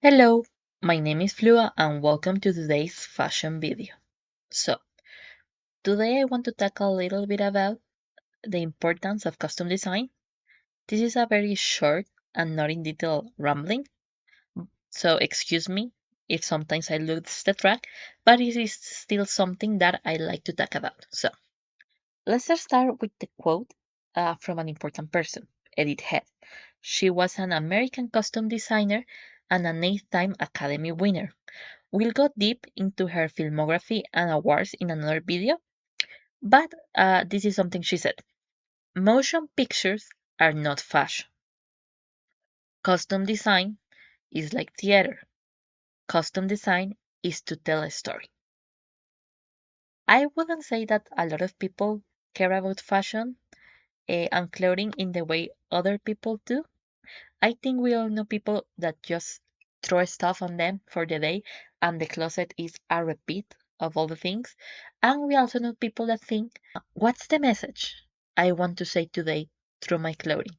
Hello, my name is Flua and welcome to today's fashion video. So, today I want to talk a little bit about the importance of costume design. This is a very short and not in detail rambling, so excuse me if sometimes I lose the track, but it is still something that I like to talk about. So, let's just start with the quote from an important person, Edith Head. She was an American costume designer and an 8-time Academy winner. We'll go deep into her filmography and awards in another video, but this is something she said. Motion pictures are not fashion. Costume design is like theater. Costume design is to tell a story. I wouldn't say that a lot of people care about fashion and clothing in the way other people do. I think we all know people that just throw stuff on them for the day, and the closet is a repeat of all the things. And we also know people that think, what's the message I want to say today through my clothing?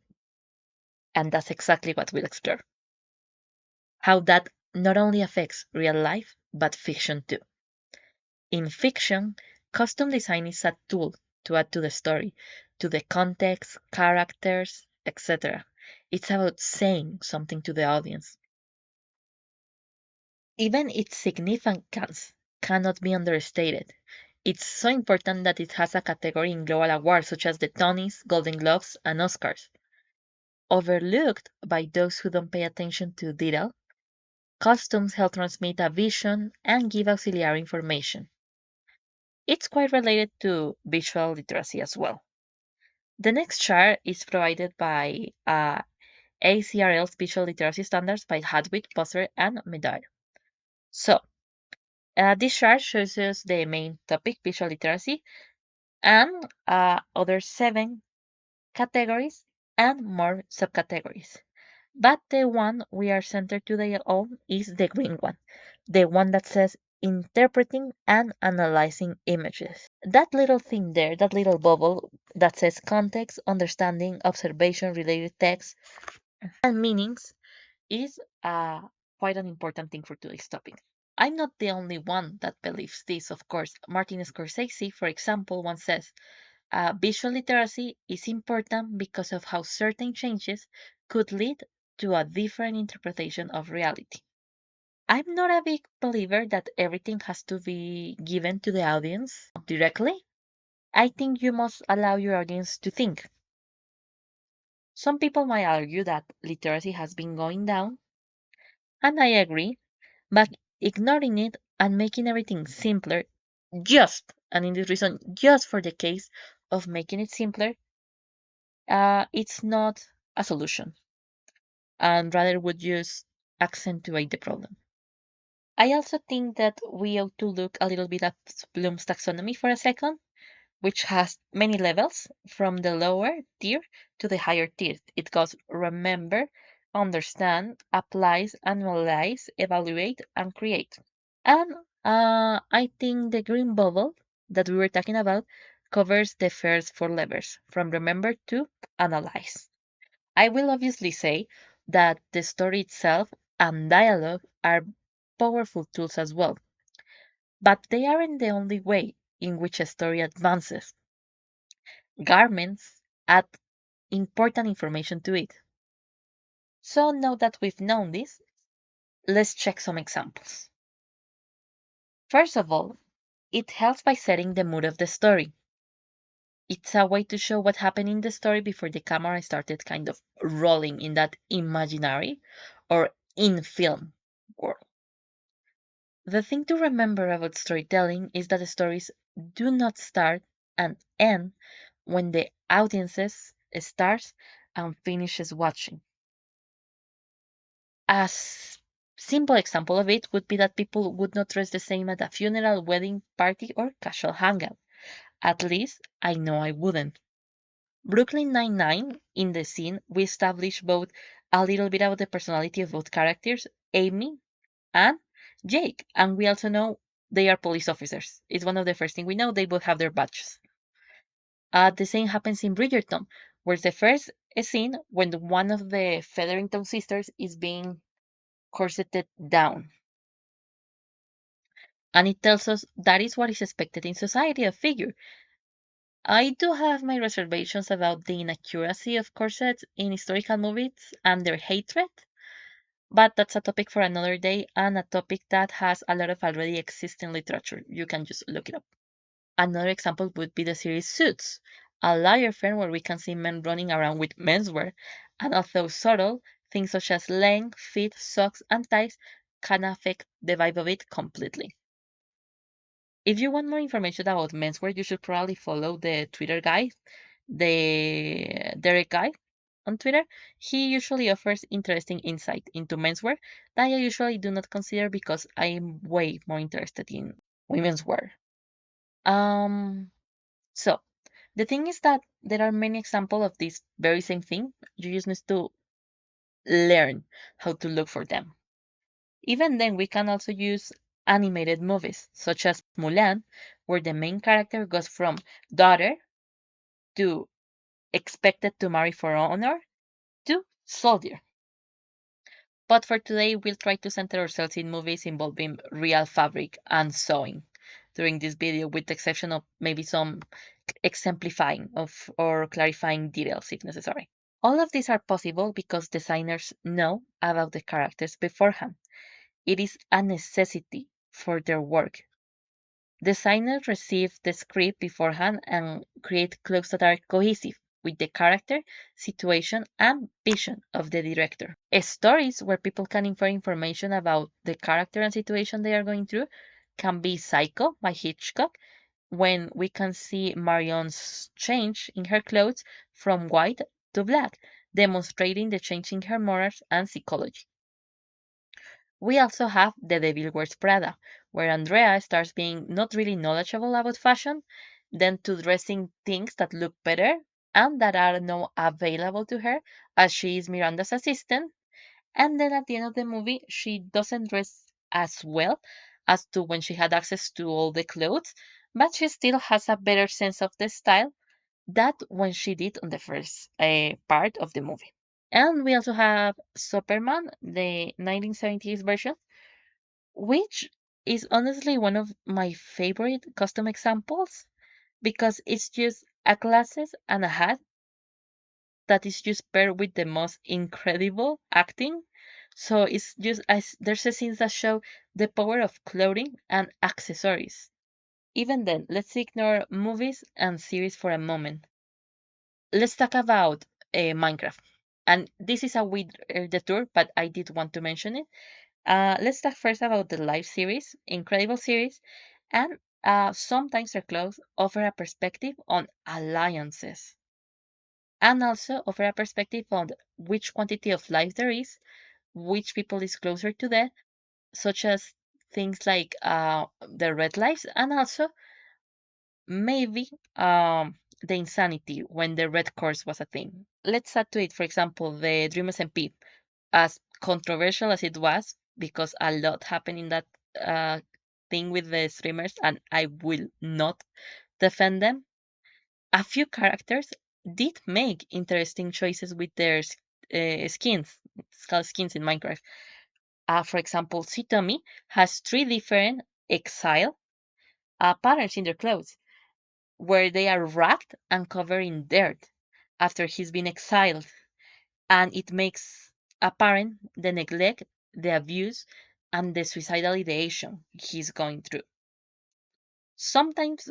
And that's exactly what we'll explore. How that not only affects real life, but fiction too. In fiction, costume design is a tool to add to the story, to the context, characters, etc. It's about saying something to the audience. Even its significance cannot be understated. It's so important that it has a category in global awards such as the Tonys, Golden Globes, and Oscars. Overlooked by those who don't pay attention to detail, costumes help transmit a vision and give auxiliary information. It's quite related to visual literacy as well. The next chart is provided by ACRL's Visual Literacy Standards by Hadwig, Bosser, and Medard. So, this chart shows us the main topic, visual literacy, and other 7 categories and more subcategories. But the one we are centered today on is the green one, the one that says interpreting and analyzing images. That little thing there, that little bubble that says context, understanding, observation, related text, and meanings is quite an important thing for today's topic. I'm not the only one that believes this, of course. Martin Scorsese, for example, once says, visual literacy is important because of how certain changes could lead to a different interpretation of reality. I'm not a big believer that everything has to be given to the audience directly. I think you must allow your audience to think. Some people might argue that literacy has been going down, and I agree, but ignoring it and making everything simpler and in this reason, just for the case of making it simpler, it's not a solution and rather would just accentuate the problem. I also think that we ought to look a little bit at Bloom's taxonomy for a second, which has many levels from the lower tier to the higher tier. It goes remember, understand, applies, analyze, evaluate, and create. And I think the green bubble that we were talking about covers the first 4 levels from remember to analyze. I will obviously say that the story itself and dialogue are powerful tools as well, but they aren't the only way in which a story advances. Garments add important information to it. So now that we've known this, let's check some examples. First of all, it helps by setting the mood of the story. It's a way to show what happened in the story before the camera started kind of rolling in that imaginary or in film world. The thing to remember about storytelling is that stories do not start and end when the audiences starts and finishes watching. A simple example of it would be that people would not dress the same at a funeral, wedding, party, or casual hangout. At least I know I wouldn't. Brooklyn Nine-Nine, in the scene, we establish both a little bit about the personality of both characters, Amy and Jake, and we also know they are police officers. It's one of the first things we know. They both have their badges. The same happens in Bridgerton, where the first scene when one of the Featherington sisters is being corseted down. And it tells us that is what is expected in society of figure. I do have my reservations about the inaccuracy of corsets in historical movies and their hatred, but that's a topic for another day and a topic that has a lot of already existing literature. You can just look it up. Another example would be the series Suits, a liar film where we can see men running around with menswear, and although subtle, things such as length, fit, socks, and ties can affect the vibe of it completely. If you want more information about menswear, you should probably follow the Twitter guy, the Derek guy on Twitter. He usually offers interesting insight into menswear that I usually do not consider because I am way more interested in women's wear. Um, so the thing is that there are many examples of this very same thing. You just need to learn how to look for them. Even then, we can also use animated movies, such as Mulan, where the main character goes from daughter to expected to marry for honor to soldier. But for today, we'll try to center ourselves in movies involving real fabric and sewing during this video, with the exception of maybe some exemplifying of or clarifying details if necessary. All of these are possible because designers know about the characters beforehand. It is a necessity for their work. Designers receive the script beforehand and create clothes that are cohesive with the character, situation, and vision of the director. Stories where people can infer information about the character and situation they are going through can be Psycho by Hitchcock, when we can see Marion's change in her clothes from white to black, demonstrating the change in her morals and psychology. We also have The Devil Wears Prada, where Andrea starts being not really knowledgeable about fashion, then to dressing things that look better and that are now available to her as she is Miranda's assistant. And then at the end of the movie, she doesn't dress as well as to when she had access to all the clothes, but she still has a better sense of the style that when she did on the first part of the movie. And we also have Superman, the 1970s version, which is honestly one of my favorite custom examples because it's just a glasses and a hat that is just paired with the most incredible acting. So it's just as there's a scenes that show the power of clothing and accessories. Even then, let's ignore movies and series for a moment. Let's talk about Minecraft. And this is a weird detour, but I did want to mention it. Let's talk first about the live series, incredible series, and sometimes their clothes offer a perspective on alliances and also offer a perspective on which quantity of life there is, which people is closer to death, such as things like the red lives, and also maybe the insanity when the red course was a thing. Let's add to it, for example, the Dream SMP, as controversial as it was, because a lot happened in that thing with the streamers, and I will not defend them. A few characters did make interesting choices with their skins, skull skins in Minecraft. For example, Sitomi has three different exile patterns in their clothes, where they are ragged and covered in dirt after he's been exiled, and it makes apparent the neglect, the abuse, and the suicidal ideation he's going through. Sometimes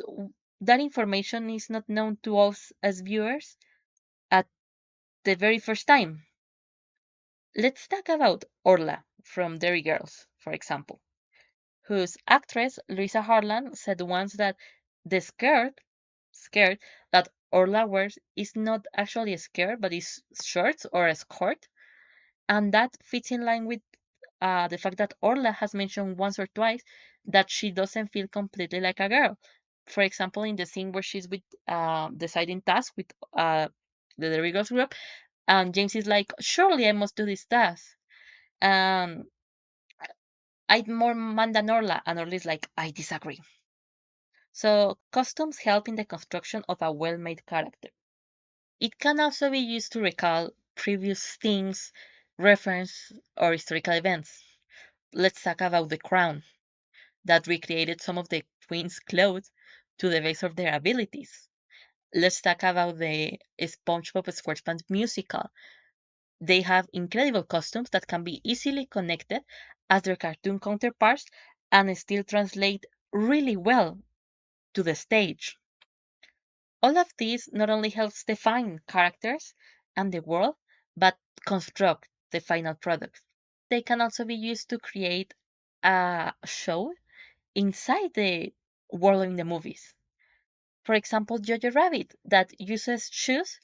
that information is not known to us as viewers at the very first time. Let's talk about Orla from Dairy Girls, for example, whose actress Luisa Harlan said once that the skirt that Orla wears is not actually a skirt, but is shorts or a skirt, and that fits in line with the fact that Orla has mentioned once or twice that she doesn't feel completely like a girl. For example, in the scene where she's with deciding tasks with the Dairy Girls group, and James is like, "Surely I must do this task." Um, I'm more man than Orla, and Orla is like, "I disagree." So costumes help in the construction of a well-made character. It can also be used to recall previous themes, reference, or historical events. Let's talk about The Crown, that recreated some of the queen's clothes to the base of their abilities. Let's talk about the SpongeBob SquarePants musical. They have incredible costumes that can be easily connected as their cartoon counterparts and still translate really well to the stage. All of this not only helps define characters and the world, but construct the final product. They can also be used to create a show inside the world in the movies. For example, Jojo Rabbit, that uses shoes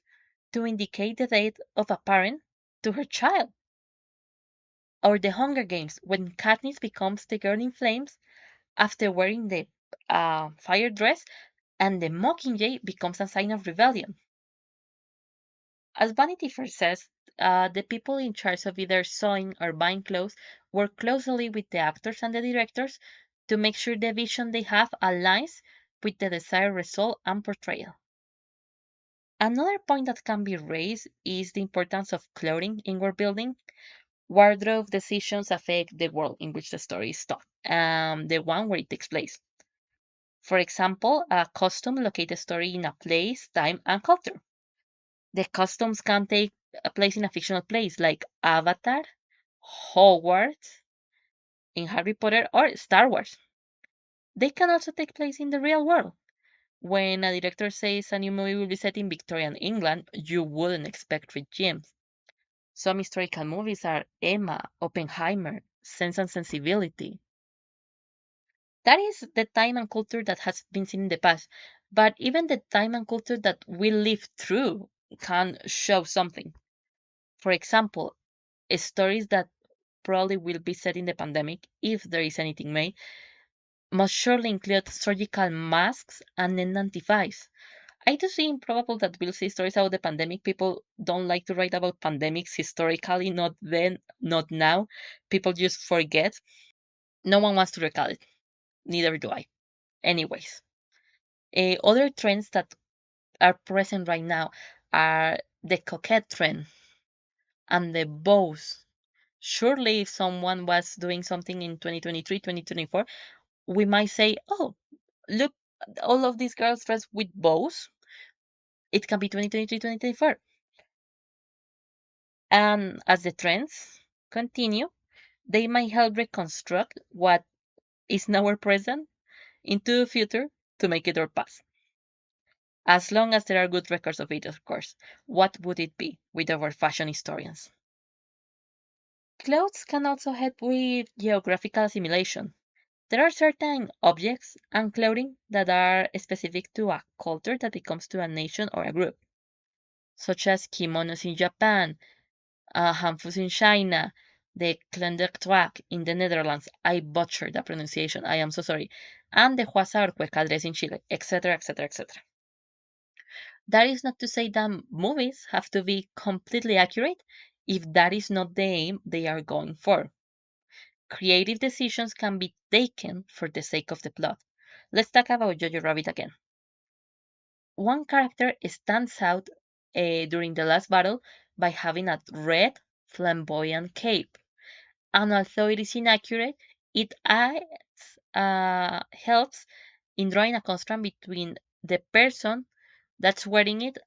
to indicate the date of a parent to her child. Or The Hunger Games, when Katniss becomes the girl in flames after wearing the fire dress, and the Mockingjay becomes a sign of rebellion. As Vanity Fair says, the people in charge of either sewing or buying clothes work closely with the actors and the directors to make sure the vision they have aligns with the desired result and portrayal. Another point that can be raised is the importance of clothing in world building. Wardrobe decisions affect the world in which the story is told, the one where it takes place. For example, a costume locates a story in a place, time, and culture. The costumes can take a place in a fictional place like Avatar, Hogwarts, in Harry Potter, or Star Wars. They can also take place in the real world. When a director says a new movie will be set in Victorian England, you wouldn't expect Rick James. Some historical movies are Emma, Oppenheimer, Sense and Sensibility. That is the time and culture that has been seen in the past. But even the time and culture that we live through can show something. For example, stories that probably will be set in the pandemic, if there is anything made, must surely include surgical masks and N95s. I do see improbable that we'll see stories about the pandemic. People don't like to write about pandemics historically, not then, not now. People just forget. No one wants to recall it. Neither do I. Anyways, other trends that are present right now are the coquette trend and the bows. Surely, if someone was doing something in 2023, 2024, we might say, oh, look, all of these girls dressed with bows. It can be 2023, 2024. And as the trends continue, they might help reconstruct what is now our present into the future to make it our past. As long as there are good records of it, of course. What would it be with our fashion historians? Clothes can also help with geographical assimilation. There are certain objects and clothing that are specific to a culture that becomes to a nation or a group, such as kimonos in Japan, hanfus in China, the klendertwak in the Netherlands. I butchered the pronunciation. I am so sorry. And the huasa or cueca dress in Chile, etc., etc., etc. That is not to say that movies have to be completely accurate if that is not the aim they are going for. Creative decisions can be taken for the sake of the plot. Let's talk about Jojo Rabbit again. One character stands out during the last battle by having a red, flamboyant cape. And although it is inaccurate, it helps in drawing a contrast between the person that's wearing it,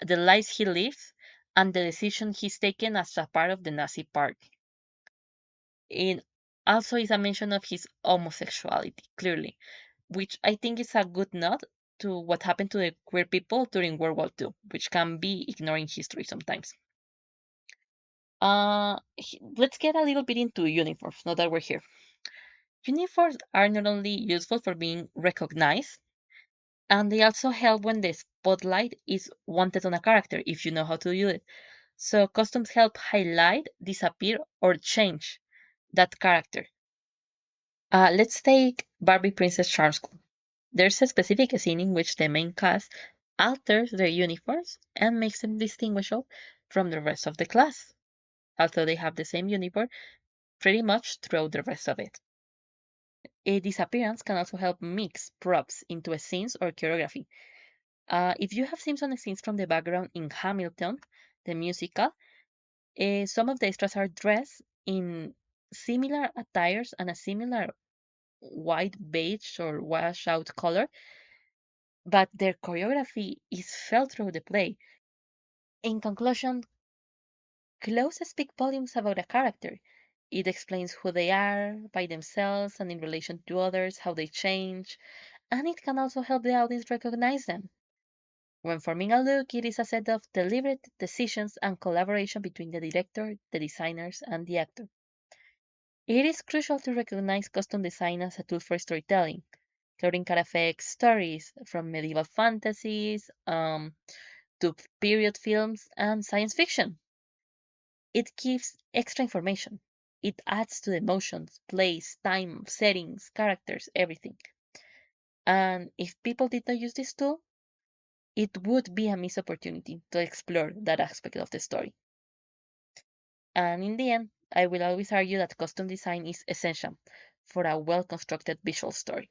the lives he lives, and the decision he's taken as a part of the Nazi party. It also is a mention of his homosexuality, clearly, which I think is a good nod to what happened to the queer people during World War II, which can be ignoring history sometimes. Let's get a little bit into uniforms now that we're here. Uniforms are not only useful for being recognized, and they also help when the spotlight is wanted on a character if you know how to use it. So costumes help highlight, disappear, or change that character. Let's take Barbie Princess Charm School. There's a specific scene in which the main cast alters their uniforms and makes them distinguishable from the rest of the class, although they have the same uniform pretty much throughout the rest of it. A disappearance can also help mix props into a scenes or choreography. If you have seen some scenes from the background in Hamilton, the musical, some of the extras are dressed in similar attires and a similar white beige or wash out color, but their choreography is felt through the play. In conclusion, clothes speak volumes about a character. It explains who they are by themselves and in relation to others, how they change, and it can also help the audience recognize them. When forming a look, it is a set of deliberate decisions and collaboration between the director, the designers, and the actor. It is crucial to recognize costume design as a tool for storytelling. Clothing can affect stories from medieval fantasies to period films and science fiction. It gives extra information. It adds to the emotions, place, time, settings, characters, everything. And if people did not use this tool, it would be a missed opportunity to explore that aspect of the story. And in the end, I will always argue that costume design is essential for a well constructed visual story.